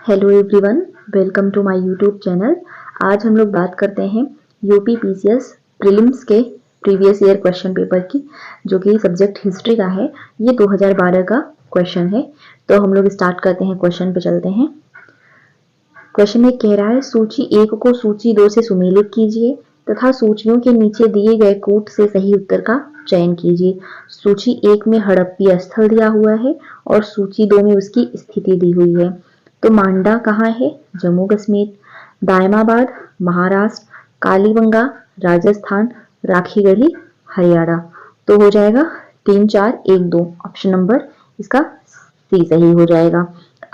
Hello everyone, welcome to my YouTube channel. आज हम लोग बात करते हैं यूपी पीसीएस प्रीलिम्स के प्रीवियस ईयर क्वेश्चन पेपर की, जो कि सब्जेक्ट हिस्ट्री का है। ये 2012 का क्वेश्चन है। तो हम लोग स्टार्ट करते हैं, क्वेश्चन पे चलते हैं। क्वेश्चन में कह रहा है, सूची 1 को सूची 2 से सुमेलित कीजिए तथा सूचियों के नीचे दिए गए कूट से सही उत्तर का चयन कीजिए। सूची 1 में हड़प्पी स्थल दिया हुआ है और सूची 2 में उसकी स्थिति दी हुई है। तो मांडा कहाँ है? जम्मू कश्मीर। दायमाबाद महाराष्ट्र। कालीबंगा राजस्थान। राखीगढ़ी हरियाणा। तो हो जाएगा 3, 4, 1, 2। ऑप्शन नंबर इसका सी सही हो जाएगा।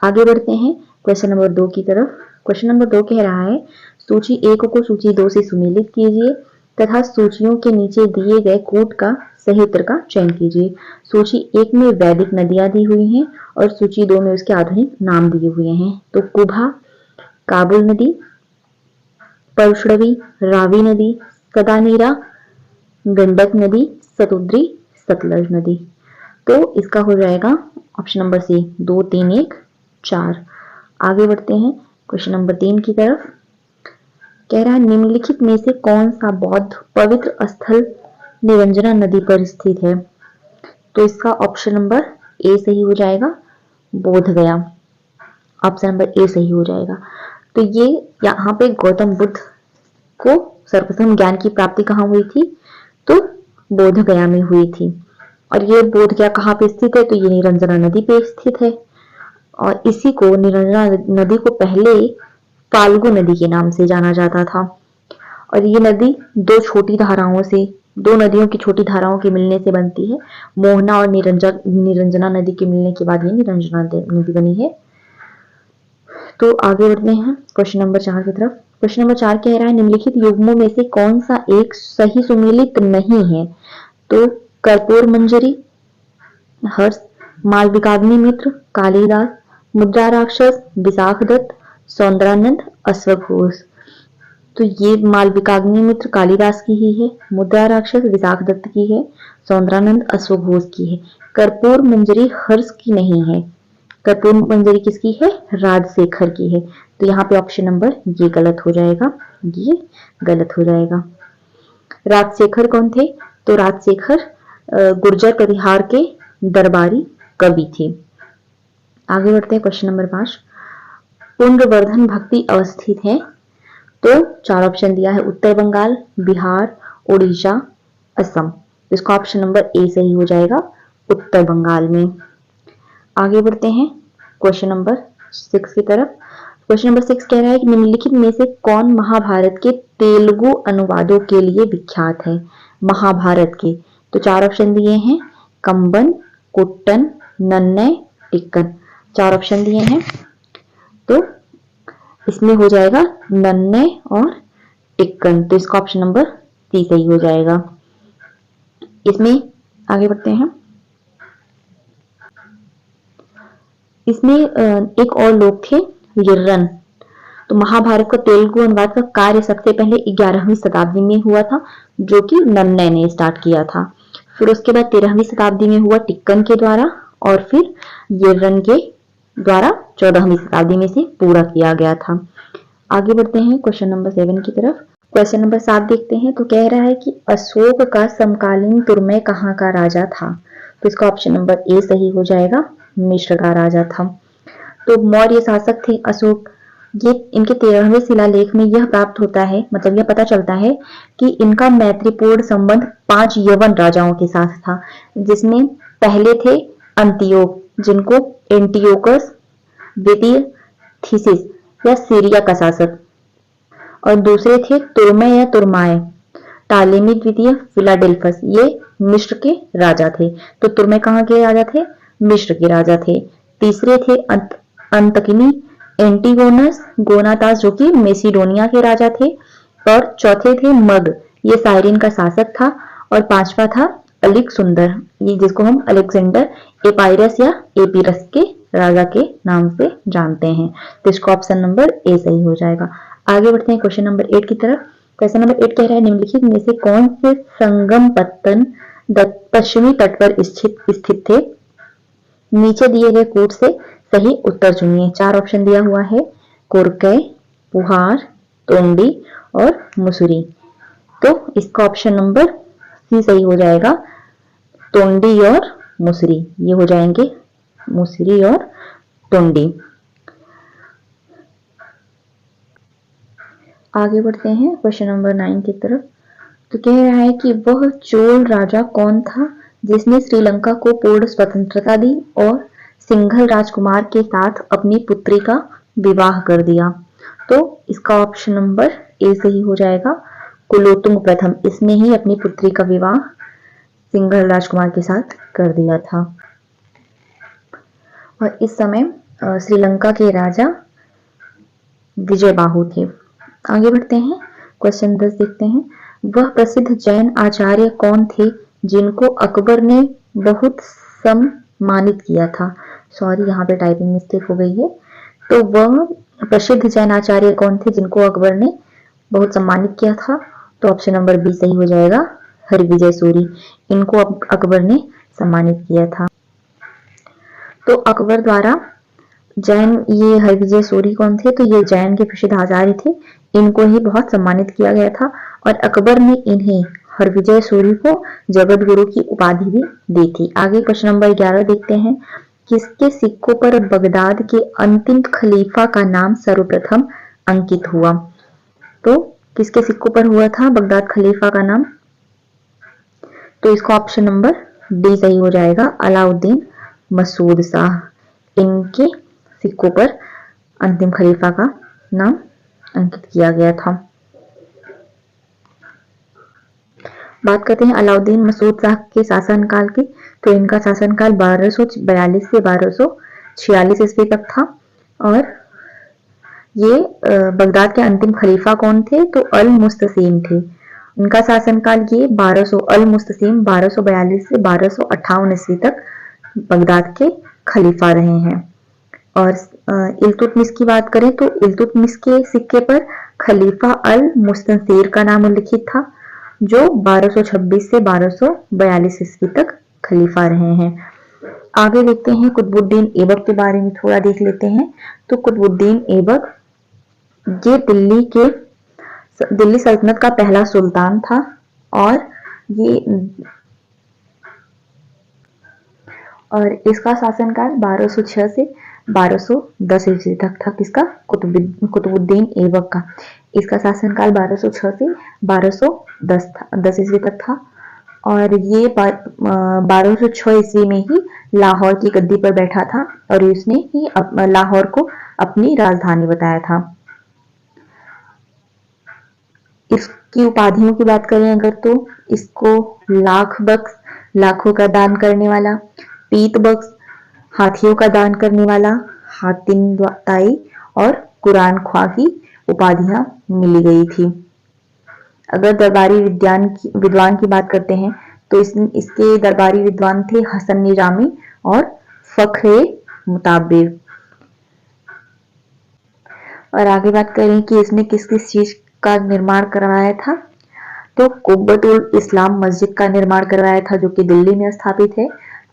आगे बढ़ते हैं क्वेश्चन नंबर 2 की तरफ। क्वेश्चन नंबर 2 कह रहा है, सूची 1 को सूची 2 से सुमेलित कीजिए तथा सूचियों के नीचे दिए गए कूट का सही उत्तर का चयन कीजिए। सूची 1 में वैदिक नदियां दी हुई हैं और सूची 2 में उसके आधुनिक नाम दिए हुए हैं। तो कुभा, काबुल नदी, परशुड़वी, रावी नदी, कदानीरा, गंडक नदी, सतुद्री, सतलज नदी। तो इसका हो जाएगा ऑप्शन नंबर सी, 2, 3, 1, 4। आगे बढ़ते हैं क्वेश्चन नंबर 3 की तरफ। कह रहा है, निम्नलिखित में से कौन सा बौद्ध पवित्र स्थल निरंजना नदी पर स्थित है? तो इसका ऑप्शन नंबर ए सही हो जाएगा, बोध गया। ऑप्शन नंबर ए सही हो जाएगा। तो ये यहाँ पे गौतम बुद्ध को सर्वप्रथम ज्ञान की प्राप्ति कहाँ हुई थी? तो बोध गया में हुई थी। और ये बोध गया कहाँ पे स्थित है? तो ये निरंजना नदी पे स्थित है। और इसी को, निरंजना नदी को पहले फाल्गु नदी के नाम से जाना जाता था। और ये नदी दो नदियों की छोटी धाराओं के मिलने से बनती है। मोहना और निरंजना नदी के मिलने के बाद ये निरंजना नदी बनी है। तो आगे बढ़ते हैं क्वेश्चन नंबर 4 की तरफ। क्वेश्चन नंबर 4 कह रहा है, निम्नलिखित युग्मों में से कौन सा एक सही सुमेलित नहीं है? तो कर्पूर मंजरी, हर्ष, मालविकाग्नि मित्र, कालिदास, मुद्रा राक्षस, विशाखदत्त, सौंदरानंद, अश्वघोष। तो ये मालविकाग्नि मित्र कालिदास की ही है, मुद्रा राक्षस विशाखदत्त की है, सौंदरानंद अश्वघोष की है। कर्पूर मंजरी हर्ष की नहीं है। कर्पूर मंजरी किसकी है? राजशेखर की है। तो यहाँ पे ऑप्शन नंबर ये गलत हो जाएगा, ये गलत हो जाएगा। राजशेखर कौन थे? तो राजशेखर गुर्जर परिहार के दरबारी कवि थे। आगे बढ़ते हैं क्वेश्चन नंबर 5। पुंड्रवर्धन भक्ति अवस्थित है। तो 4 ऑप्शन दिया है, उत्तर बंगाल, बिहार, उड़ीसा, असम। इसका ऑप्शन नंबर ए सही हो जाएगा, उत्तर बंगाल में। आगे बढ़ते हैं क्वेश्चन नंबर 6 की तरफ। क्वेश्चन नंबर 6 कह रहा है कि निम्नलिखित में से कौन महाभारत के तेलुगु अनुवादों के लिए विख्यात है? महाभारत के। तो 4 ऑप्शन दिए हैं, कंबन, कुट्टन, नन्नय, टिक्कन। 4 ऑप्शन दिए हैं। तो इसमें हो जाएगा नन्नय और टिक्कन। तो इसका ऑप्शन नंबर सी सही हो जाएगा। इसमें आगे बढ़ते हैं। इसमें एक और लोग थे, यिर्रन। तो महाभारत का तेलुगु अनुवाद का कार्य सबसे पहले 11वीं शताब्दी में हुआ था, जो कि नन्नय ने स्टार्ट किया था। फिर उसके बाद 13वीं शताब्दी में हुआ टिक्कन के द्वारा, और फिर यिर्रन के द्वारा 14वीं शताब्दी में से पूरा किया गया था। आगे बढ़ते हैं क्वेश्चन नंबर 7 की तरफ। क्वेश्चन नंबर 7 देखते हैं। तो कह रहा है कि अशोक का समकालीन तुर्मय कहाँ का राजा था? तो इसका ऑप्शन नंबर ए सही हो जाएगा, मिस्र का राजा था। तो मौर्य शासक थे अशोक। ये इनके 13वें शिलालेख में यह प्राप्त होता है, मतलब यह पता चलता है कि इनका मैत्रीपूर्ण संबंध 5 यवन राजाओं के साथ था, जिसमें पहले थे अंतियोक, जिनको एंटियोकस द्वितीय, थीसिस या सीरिया का शासक, और दूसरे थे तुर्मय या तुर्माय, टालेमी द्वितीय, फिलाडेल्फस। ये मिस्र के राजा थे। तो तुर्मय कहाँ के राजा थे? मिस्र के राजा थे। तीसरे थे अंतकिनी एंटीगोनस गोनातास, जो कि मेसिडोनिया के राजा थे। और चौथे थे मग, ये साइरिन का शासक था। और 5वां था अलेक्सुंदर, ये जिसको हम अलेक्जेंडर एपाइरस या एपीरस के राजा के नाम से जानते हैं। तो इसका ऑप्शन नंबर ए सही हो जाएगा। आगे बढ़ते हैं क्वेश्चन नंबर 8 की तरफ। क्वेश्चन नंबर 8 कह रहा है, निम्नलिखित में से कौन से संगम पत्तन पश्चिमी तट पर स्थित थे? नीचे दिए गए कूट से सही उत्तर चुनिए। 4 ऑप्शन दिया हुआ है, कोरकै, पुहार, तोंडी और मुसुरी। तो इसका ऑप्शन नंबर सी सही हो जाएगा, तोंडी और मुसरी। ये हो जाएंगे मुसरी और तोंडी। आगे बढ़ते हैं क्वेश्चन नंबर 9 की तरफ। तो कह रहा है कि वह चोल राजा कौन था जिसने श्रीलंका को पूर्ण स्वतंत्रता दी और सिंघल राजकुमार के साथ अपनी पुत्री का विवाह कर दिया। तो इसका ऑप्शन नंबर ए सही हो जाएगा, कुलोत्तुंग प्रथम। इसने ही अपनी पुत्री का विवाह सिंघल राजकुमार के साथ कर दिया था। और इस समय श्रीलंका के राजा विजयबाहु थे। आगे बढ़ते हैं, क्वेश्चन 10 देखते हैं। वह प्रसिद्ध जैन आचार्य कौन थे जिनको अकबर ने बहुत सम्मानित किया था? सॉरी, यहाँ पे टाइपिंग मिस्टेक हो गई है। तो वह प्रसिद्ध जैन आचार्य कौन थे जिनको अकबर ने बहुत सम्मानित किया था? तो ऑप्शन नंबर बी सही हो जाएगा, हरिविजय सूरी। इनको अकबर ने सम्मानित किया था। तो अकबर द्वारा जैन, ये हरिविजय सूरी कौन थे? तो ये जैन के प्रसिद्ध आचार्य थे। इनको ही बहुत सम्मानित किया गया था और अकबर ने इन्हें, हरविजय सूरी को, जगत गुरु की उपाधि भी दी थी। आगे क्वेश्चन नंबर 11 देखते हैं। किसके सिक्कों पर बगदाद के अंतिम खलीफा का नाम सर्वप्रथम अंकित हुआ? तो किसके सिक्कों पर हुआ था बगदाद खलीफा का नाम? तो इसका ऑप्शन नंबर डी सही हो जाएगा, अलाउद्दीन मसूद शाह। इनके सिक्कों पर अंतिम खलीफा का नाम अंकित किया गया था। बात करते हैं अलाउद्दीन मसूद शाह के शासनकाल की। तो इनका शासनकाल 1242 से 1246 ईस्वी तक था। और ये बगदाद के अंतिम खलीफा कौन थे? तो अल मुस्तसीम थे। उनका शासनकाल ये 1200, अल मुस्तसीम 1242 से 1258 ईस्वी तक बगदाद के खलीफा रहे हैं। और इल्तुतमिश की बात करें तो इल्तुतमिश के सिक्के पर खलीफा अल मुस्तनसीर का नाम उल्लिखित था, जो 1226 से 1242 ईस्वी तक खलीफा रहे हैं। आगे देखते हैं कुतुबुद्दीन ऐबक के बारे में थोड़ा देख लेते हैं। तो कुतुबुद्दीन ऐबक ये दिल्ली सल्तनत का पहला सुल्तान था और इसका शासनकाल 1206 से 1210 ईस्वी तक था। किसका? कुतुबुद्दीन ऐबक का। इसका शासनकाल 1206 से 1210 ईस्वी तक था। और ये 1206 ईस्वी में ही लाहौर की गद्दी पर बैठा था और उसने ही लाहौर को अपनी राजधानी बताया था। इसकी उपाधियों की बात करें अगर, तो इसको लाख बख्श, लाखों का दान करने वाला, पीत बख्श, हाथियों का दान करने वाला, हातिम ताई और कुरान ख्वाह की उपाधियां मिली गई थी। अगर दरबारी विद्वान की बात करते हैं तो इसके दरबारी विद्वान थे हसन निजामी और फखरे मुताबिर। और आगे बात करें कि इसने किस किस चीज का निर्माण करवाया था, तो कुब्बतुल इस्लाम मस्जिद का निर्माण करवाया था जो कि दिल्ली में स्थापित है।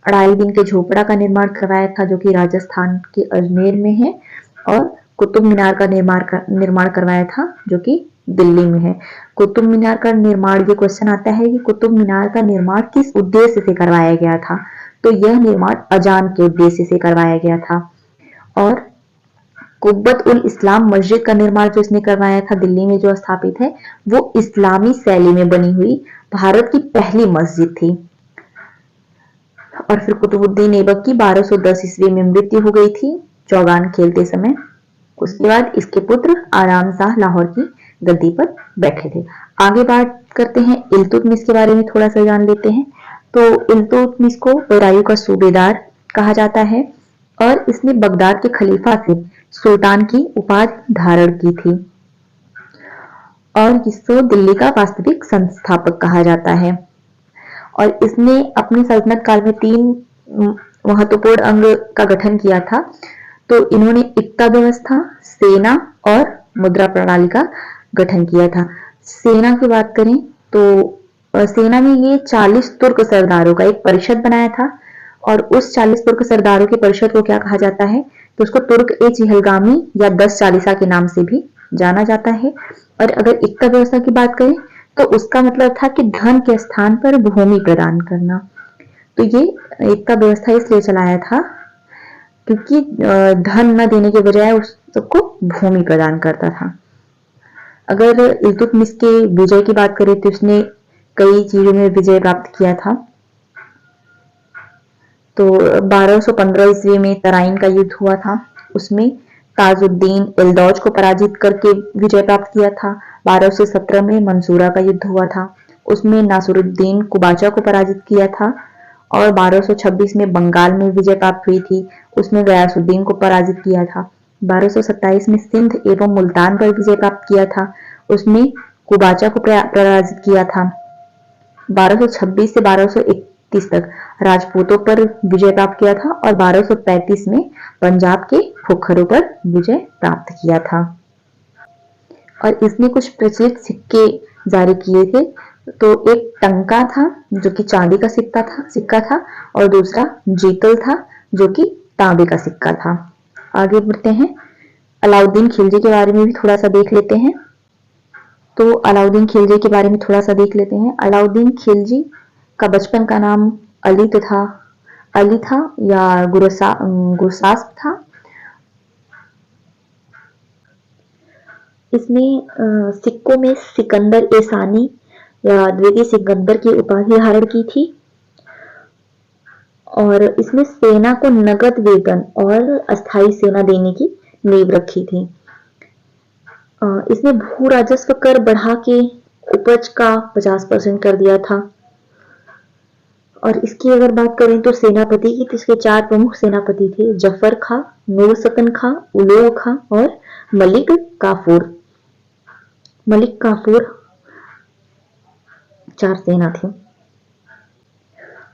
अढ़ाई दिन के झोपड़ा का निर्माण करवाया था जो कि राजस्थान के अजमेर में है। और कुतुब मीनार का निर्माण करवाया था जो कि दिल्ली में है। कुतुब मीनार का निर्माण, ये क्वेश्चन आता है कि कुतुब मीनार का निर्माण किस उद्देश्य से करवाया गया था? तो यह निर्माण अजान के उद्देश्य से करवाया गया था। और कुब्बत उल इस्लाम मस्जिद का निर्माण जो इसने करवाया था दिल्ली में जो स्थापित है, वो इस्लामी शैली में बनी हुई भारत की पहली मस्जिद थी। और फिर कुतुबुद्दीन ऐबक की 1210 ईस्वी में मृत्यु हो गई थी चौगान खेलते समय। उसके बाद इसके पुत्र आराम शाह लाहौर की गद्दी पर बैठे थे। आगे बात करते हैं इल्तुतमिश के बारे में, थोड़ा सा जान लेते हैं। तो इल्तुतमिश को बदायूं का सूबेदार कहा जाता है और इसने बगदाद के खलीफा से सुल्तान की उपाधि धारण की थी और इसको दिल्ली का वास्तविक संस्थापक कहा जाता है। और इसने अपने सल्तनत काल में 3 महत्वपूर्ण अंग का गठन किया था। तो इन्होंने इक्ता व्यवस्था, सेना और मुद्रा प्रणाली का गठन किया था। सेना की बात करें तो सेना में ये 40 तुर्क सरदारों का एक परिषद बनाया था और उस 40 तुर्क सरदारों के परिषद को क्या कहा जाता है? तो उसको तुर्क-ए-चिहलगामी या 10 चालीसा के नाम से भी जाना जाता है। और अगर एकता व्यवस्था की बात करें तो उसका मतलब था कि धन के स्थान पर भूमि प्रदान करना। तो ये एकता व्यवस्था इसलिए चलाया था क्योंकि धन न देने के बजाय उस सबको भूमि प्रदान करता था। अगर इल्तुतमिश के विजय की बात करें तो उसने कई चीजों में विजय प्राप्त किया था। तो 1215 ईस्वी में तराइन का युद्ध हुआ था, उसमें ताजुद्दीन एल्दौज को पराजित करके विजय प्राप्त किया था। 1217 में मंसूरा का युद्ध हुआ था, उसमें नासरुद्दीन कुबाचा को पराजित किया था। और 1226 में बंगाल में विजय प्राप्त हुई थी, उसमें गयासुद्दीन को पराजित किया था। 1227 में सिंध एवं मुल्तान पर विजय प्राप्त किया था, उसमें कुबाचा को पराजित किया था। 1226 से 1231 तक राजपूतों पर विजय प्राप्त किया था और 1235 में पंजाब के खोखरों पर विजय प्राप्त किया था। और इसने कुछ प्रचलित सिक्के जारी किए थे। तो एक टंका था जो कि चांदी का सिक्का था और दूसरा जीतल था जो कि तांबे का सिक्का था। आगे बढ़ते हैं, अलाउद्दीन खिलजी के बारे में भी थोड़ा सा देख लेते हैं। तो अलाउद्दीन खिलजी के बारे में थोड़ा सा देख लेते हैं। अलाउद्दीन खिलजी का बचपन का नाम अली था या गुरसास्प था। इसने सिक्कों में सिकंदर ए सानी या द्वितीय सिकंदर की उपाधि धारण की थी और इसमें सेना को नगद वेतन और अस्थायी सेना देने की नींव रखी थी। इसने भू राजस्व कर बढ़ा के उपज का 50% कर दिया था। और इसकी अगर बात करें तो सेनापति की, तो इसके 4 प्रमुख सेनापति थे, जफर खां, नूर सकन खां, उलोग खां और मलिक काफूर। 4 सेना थी।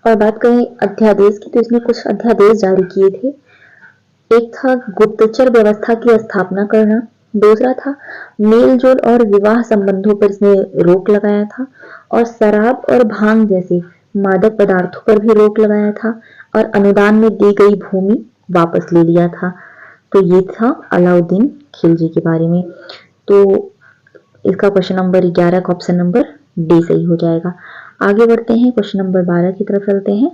और बात करें अध्यादेश की, तो इसने कुछ अध्यादेश जारी किए थे। एक था गुप्तचर व्यवस्था की स्थापना करना, दूसरा था मेलजोल और विवाह संबंधों पर इसने रोक लगाया था, और शराब और भांग जैसे मादक पदार्थों पर भी रोक लगाया था, और अनुदान में दी गई भूमि वापस ले लिया था। तो ये था अलाउद्दीन खिलजी के बारे में। तो इसका क्वेश्चन नंबर 11 का ऑप्शन नंबर डी सही हो जाएगा। आगे बढ़ते हैं, क्वेश्चन नंबर 12 की तरफ चलते हैं।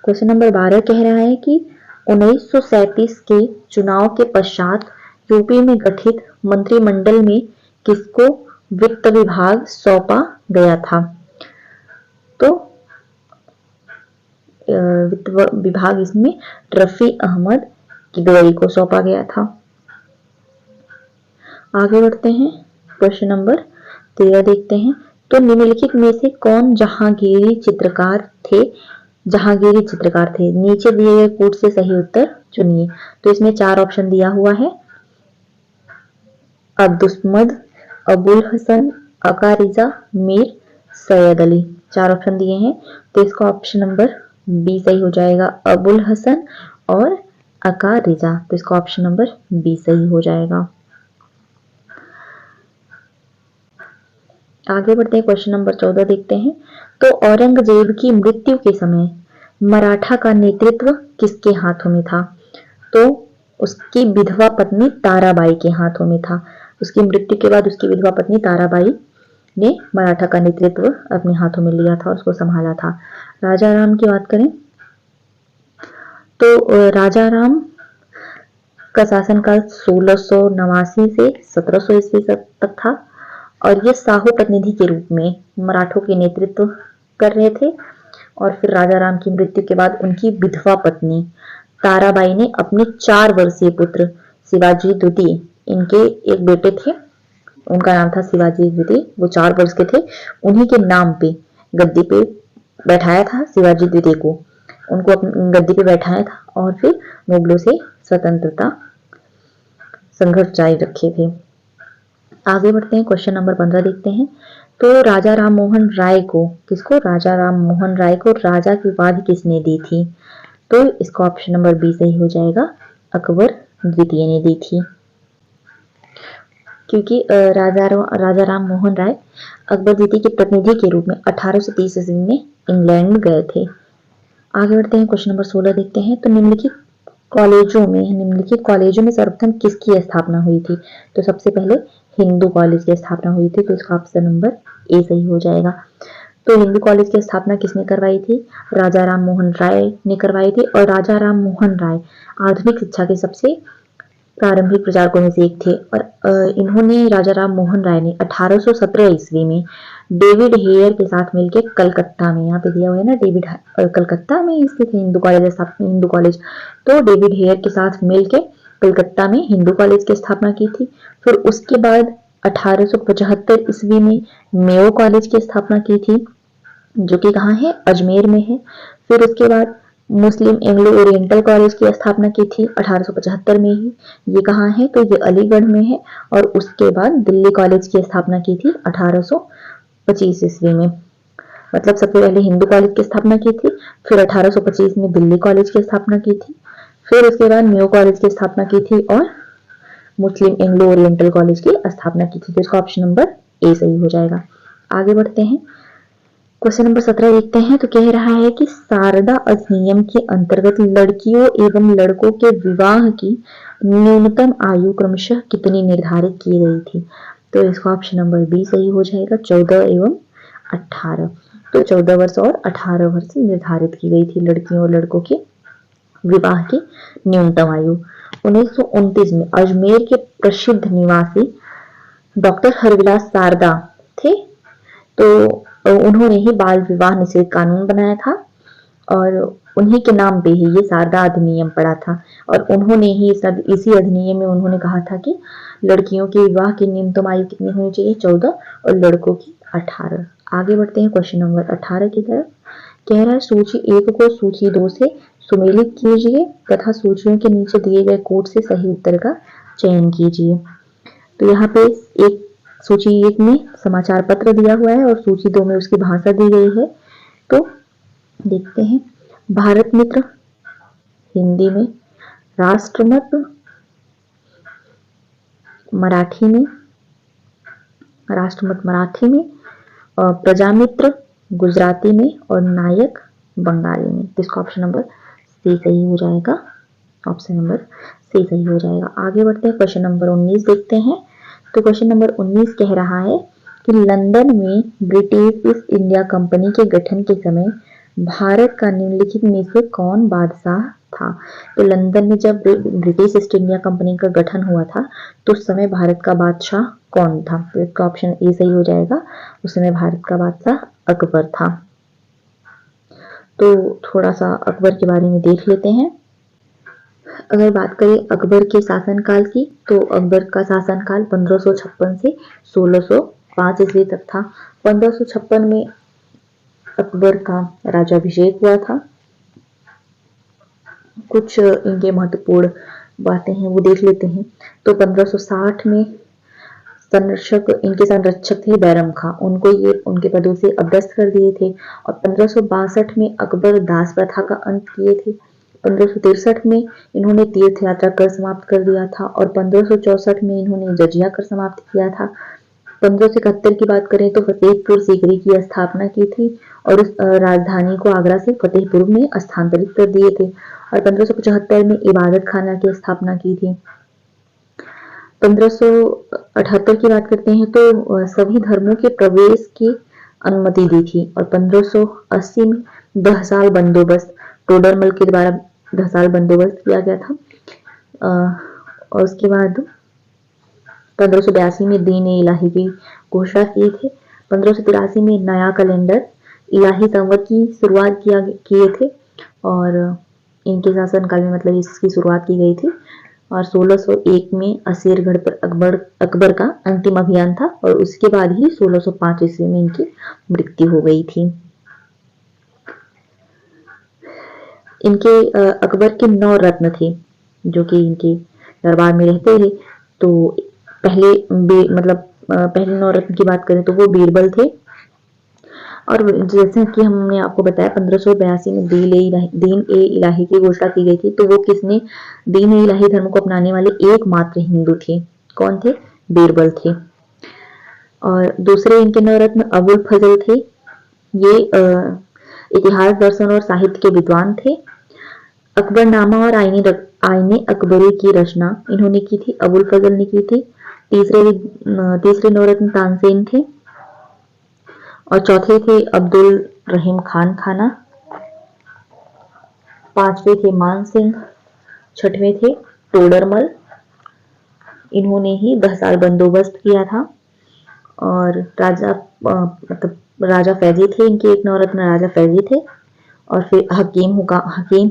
क्वेश्चन नंबर 12 कह रहा है कि 1937 के चुनाव के पश्चात यूपी में गठित मंत्रिमंडल में किसको वित्त विभाग सौंपा गया था? तो वित्त विभाग इसमें रफी अहमद किदवई को सौंपा गया था। आगे बढ़ते हैं, क्वेश्चन नंबर 13 देखते हैं। तो निम्नलिखित में से कौन जहांगीरी चित्रकार थे? नीचे दिए गए कोड से सही उत्तर चुनिए। तो इसमें 4 ऑप्शन दिया हुआ है, अब्दुस्मद, अबुल हसन, अका रिजा, मीर सैयद अली। 4 ऑप्शन दिए हैं, तो इसका ऑप्शन नंबर बी सही हो जाएगा, अबुल हसन और अका रिजा। तो इसका ऑप्शन नंबर बी सही हो जाएगा। आगे बढ़ते हैं, क्वेश्चन नंबर 14 देखते हैं। तो औरंगजेब की मृत्यु के समय मराठा का नेतृत्व किसके हाथों में था? तो उसकी विधवा पत्नी ताराबाई के हाथों में था। उसकी मृत्यु के बाद उसकी विधवा पत्नी ताराबाई ने मराठा का नेतृत्व अपने हाथों में लिया था और उसको संभाला था। राजा राम की बात करें तो राजा राम का शासनकाल 1689 से 1700 ईस्वी तक था और ये साहू प्रतिनिधि के रूप में मराठों के नेतृत्व कर रहे थे। और फिर राजा राम की मृत्यु के बाद उनकी विधवा पत्नी ताराबाई ने अपने 4 वर्षीय पुत्र शिवाजी द्वितीय, इनके एक बेटे थे, उनका नाम था शिवाजी द्वितीय, वो 4 वर्ष के थे, उन्हीं के नाम पे गद्दी पे बैठाया था शिवाजी द्वितीय को, उनको अपनी गद्दी पे बैठाया था और फिर मुगलों से स्वतंत्रता संघर्ष जारी रखे थे। आगे बढ़ते हैं, क्वेश्चन नंबर 15 देखते हैं। तो राजा राम मोहन राय को राजा की उपाधि किसने दी थी? तो इसका ऑप्शन नंबर बी सही हो जाएगा, अकबर द्वितीय ने दी थी। क्योंकि राजा राम मोहन राय अकबर द्वितीय के प्रतिनिधि के रूप में 1830 ईस्वी में इंग्लैंड गए थे। आगे बढ़ते हैं, क्वेश्चन नंबर 16 देखते हैं। तो निम्नलिखित कॉलेजों में सर्वप्रथम किसकी स्थापना हुई थी? तो सबसे पहले हिंदू कॉलेज की स्थापना हुई थी, तो इसका ऑप्शन नंबर ए सही हो जाएगा। तो हिंदू कॉलेज की स्थापना किसने करवाई थी? राजा राम मोहन राय ने करवाई थी। और राजा राम मोहन राय आधुनिक शिक्षा के सबसे प्रारंभिक प्रचारकों में से एक थे। और इन्होंने, राजा राम मोहन राय ने 1817 ईस्वी में डेविड हेयर के साथ मिलकर कलकत्ता में, यहाँ पे दिया हुआ है ना कलकत्ता में स्थित हिंदू कॉलेज, तो डेविड हेयर के साथ मिलकर कलकत्ता में हिंदू कॉलेज की स्थापना की थी। फिर उसके बाद 1875 ईस्वी में मेयो कॉलेज की स्थापना की थी, जो कि कहाँ है? अजमेर में है। फिर उसके बाद मुस्लिम एंग्लो ओरिएंटल कॉलेज की स्थापना की थी 1875 में ही, ये कहाँ है? तो ये अलीगढ़ में है। और उसके बाद दिल्ली कॉलेज की स्थापना की थी 1825 ईस्वी में। मतलब सबसे पहले हिंदू कॉलेज की स्थापना की थी, फिर 1825 में दिल्ली कॉलेज की स्थापना की थी, फिर उसके बाद मेयो कॉलेज की स्थापना की थी और मुस्लिम एंग्लो ओरिएंटल कॉलेज की स्थापना की थी। तो इसका ऑप्शन नंबर ए सही हो जाएगा। आगे बढ़ते हैं, क्वेश्चन नंबर 17 देखते हैं। तो कह रहा है कि शारदा अधिनियम के अंतर्गत लड़कियों एवं लड़कों के विवाह की न्यूनतम आयु क्रमशः कितनी निर्धारित की गई थी? तो इसका ऑप्शन नंबर बी सही हो जाएगा, 14 एवं 18। तो 14 वर्ष और 18 वर्ष निर्धारित की गई थी लड़कियों और लड़कों के विवाह की न्यूनतम आयु। 1929 में अजमेर के प्रसिद्ध निवासी डॉक्टर हरविलास शारदा थे, तो उन्होंने ही बाल विवाह निषेध कानून बनाया था और उन्हीं के नाम पे ही ये शारदा अधिनियम पड़ा था। और उन्होंने ही इसी अधिनियम में उन्होंने कहा था कि लड़कियों के विवाह की न्यूनतम आयु कितनी होनी चाहिए? 14 और लड़कों की 18। आगे बढ़ते हैं क्वेश्चन नंबर 18 की तरफ। कह रहा है सूची 1 को सूची 2 से सुमेलित कीजिए तथा सूचियों के नीचे दिए गए कोड से सही उत्तर का चयन कीजिए। तो यहाँ पे एक सूची 1 में समाचार पत्र दिया हुआ है और सूची 2 में उसकी भाषा दी गई है। तो देखते हैं, भारत मित्र हिंदी में, राष्ट्रमत मराठी में, प्रजामित्र गुजराती में और नायक बंगाली में। तो इसका ऑप्शन नंबर सी सही हो जाएगा, ऑप्शन नंबर सी सही हो जाएगा। आगे बढ़ते हैं, क्वेश्चन नंबर 19 देखते हैं। तो क्वेश्चन नंबर 19 कह रहा है कि लंदन में ब्रिटिश ईस्ट इंडिया कंपनी के गठन के समय भारत का निम्नलिखित में से कौन बादशाह था? तो लंदन में जब ब्रिटिश ईस्ट इंडिया कंपनी का गठन हुआ था तो उस समय भारत का बादशाह कौन था? तो इसका ऑप्शन ए सही हो जाएगा, उस समय भारत का बादशाह अकबर था। तो थोड़ा सा अकबर के बारे में देख लेते हैं। अगर बात करें अकबर के शासनकाल की, तो अकबर का शासनकाल 1556 से 1605 ईस्वी तक था। 1556 में अकबर का राज्याभिषेक हुआ था। कुछ इनके महत्वपूर्ण बातें हैं वो देख लेते हैं। तो 1560 में इनके संरक्षक थे बैरम खां, उनको ये उनके पदों से अभ्यस्त कर दिए थे। और 1562 में अकबर दास प्रथा का अंत किए थे। 1563 में इन्होंने तीर्थ यात्रा कर समाप्त कर दिया था और 1564 में इन्होंने जजिया कर समाप्त किया था। 1571 की बात करें तो फतेहपुर सीकरी की स्थापना की थी और उस राजधानी को आगरा से फतेहपुर में स्थानांतरित कर दिए थे। और 1575 में इबादत खाना की स्थापना की थी। 1578 की बात करते हैं तो सभी धर्मों के प्रवेश की अनुमति दी थी। और 1580 में 10 साल बंदोबस्त टोडरमल के द्वारा 10 साल बंदोबस्त किया गया था। और उसके बाद 1582 में दीन इलाही की घोषणा की थी। 1583 में नया कैलेंडर इलाही संवत की शुरुआत किए थे और इनके शासनकाल में मतलब इसकी शुरुआत की गई थी। और 1601 में असीरगढ़ पर अकबर का अंतिम अभियान था और उसके बाद ही 1605 ईस्वी में इनकी मृत्यु हो गई थी। इनके अकबर के 9 रत्न थे जो कि इनके दरबार में रहते थे। तो पहले 9 रत्न की बात करें तो वो बीरबल थे। और जैसे कि हमने आपको बताया 1582 में दीन ए इलाही की घोषणा की गई थी। तो वो किसने? दीन ए इलाही धर्म को अपनाने वाले एकमात्र हिंदू थे। कौन थे? बीरबल थे। और दूसरे इनके 9 रत्न अबुल फजल थे। ये इतिहास, दर्शन और साहित्य के विद्वान थे। अकबरनामा और आईने अकबरी की रचना इन्होंने की थी, अबुल फजल ने की थी। तीसरे नवरत्न तानसेन थे और चौथे थे अब्दुल रहीम खान खाना। पांचवे थे मान सिंह, छठवें थे टोडरमल, इन्होंने ही 10 साल बंदोबस्त किया था। और राजा फैजी थे, इनके एक नवरत्न राजा फैजी थे। और फिर हकीम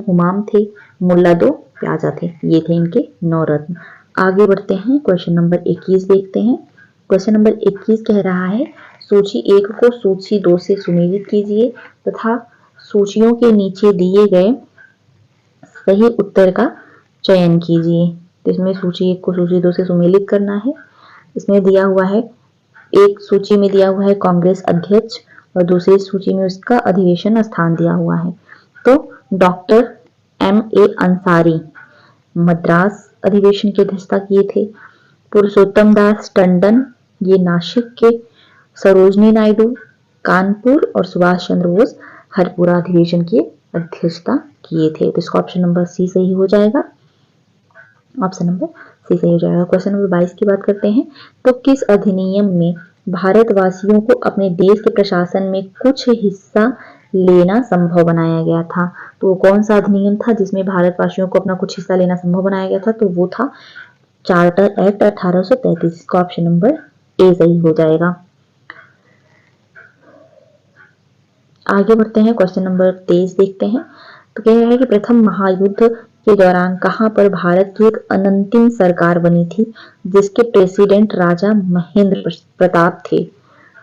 हुमाम थे, मुल्ला दो प्याजा थे, ये थे इनके नवरत्न। आगे बढ़ते हैं, क्वेश्चन नंबर 21 देखते हैं। क्वेश्चन नंबर 21 कह रहा है सूची 1 को सूची 2 से सुमेलित कीजिए तथा सूचियों के नीचे दिए गए सही उत्तर का चयन कीजिए। तो इसमें सूची 1 को सूची 2 से सुमेलित करना है। इसमें दिया हुआ है, एक सूची में दिया हुआ है कांग्रेस अध्यक्ष और दूसरी सूची में उसका अधिवेशन स्थान दिया हुआ है। तो डॉक्टर M.A. अंसारी मद्रास अधिवेशन की अध्यक्षता किए थे। पुरुषोत्तम दास टंडन ये नासिक के, सरोजनी नायडू कानपुर और सुभाष चंद्र बोस हरपुरा अधिवेशन की अध्यक्षता किए थे। तो इसका ऑप्शन नंबर सी सही हो जाएगा। ऑप्शन नंबर सी सही हो जाएगा। क्वेश्चन नंबर 22 की बात करते हैं। तो किस अधिनियम में भारतवासियों को अपने देश के प्रशासन में कुछ हिस्सा लेना संभव बनाया गया था? तो कौन सा अधिनियम था जिसमें भारतवासियों को अपना कुछ हिस्सा लेना संभव बनाया गया था? तो वो था चार्टर एक्ट 1833 का ऑप्शन नंबर ए सही हो जाएगा। आगे बढ़ते हैं, क्वेश्चन नंबर 23 देखते हैं। तो कह रहा है कि प्रथम महायुद्ध के दौरान कहां पर भारत की एक अनंतिम सरकार बनी थी जिसके प्रेसिडेंट राजा महेंद्र प्रताप थे?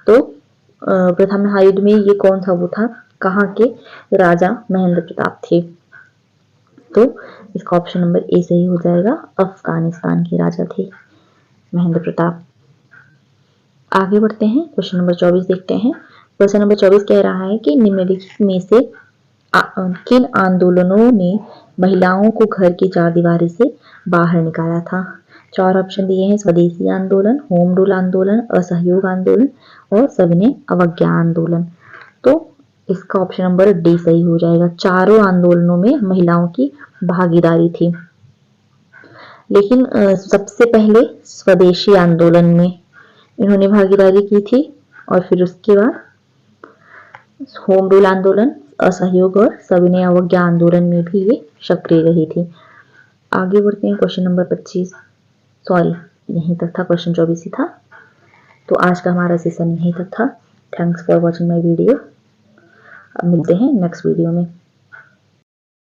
तो प्रथम महायुद्ध में ये कौन सा वो था, कहां के राजा महेंद्र प्रताप थे? तो इसका ऑप्शन नंबर ए सही हो जाएगा, अफगानिस्तान के राजा थे महेंद्र प्रताप। आगे बढ़ते हैं, क्वेश्चन नंबर 24 देखते हैं। क्वेश्चन नंबर 24 कह रहा है कि निम्नलिखित में से किन आंदोलनों ने महिलाओं को घर की चार दीवारी से बाहर निकाला था? 4 ऑप्शन दिए हैं, स्वदेशी आंदोलन, होम रूल आंदोलन, असहयोग आंदोलन और सविनय अवज्ञा आंदोलन। तो इसका ऑप्शन नंबर डी सही हो जाएगा। चारों आंदोलनों में महिलाओं की भागीदारी थी, लेकिन सबसे पहले स्वदेशी आंदोलन में इन्होंने भागीदारी की थी और फिर उसके बाद होम रूल आंदोलन, असहयोग और सविनय अवज्ञा आंदोलन में भी ये सक्रिय रही थी। आगे बढ़ते हैं, क्वेश्चन नंबर 25, सॉरी यहीं तक था, क्वेश्चन 24 ही था। तो आज का हमारा सेशन यहीं तक था। Thanks for watching my video. अब मिलते हैं नेक्स्ट वीडियो में।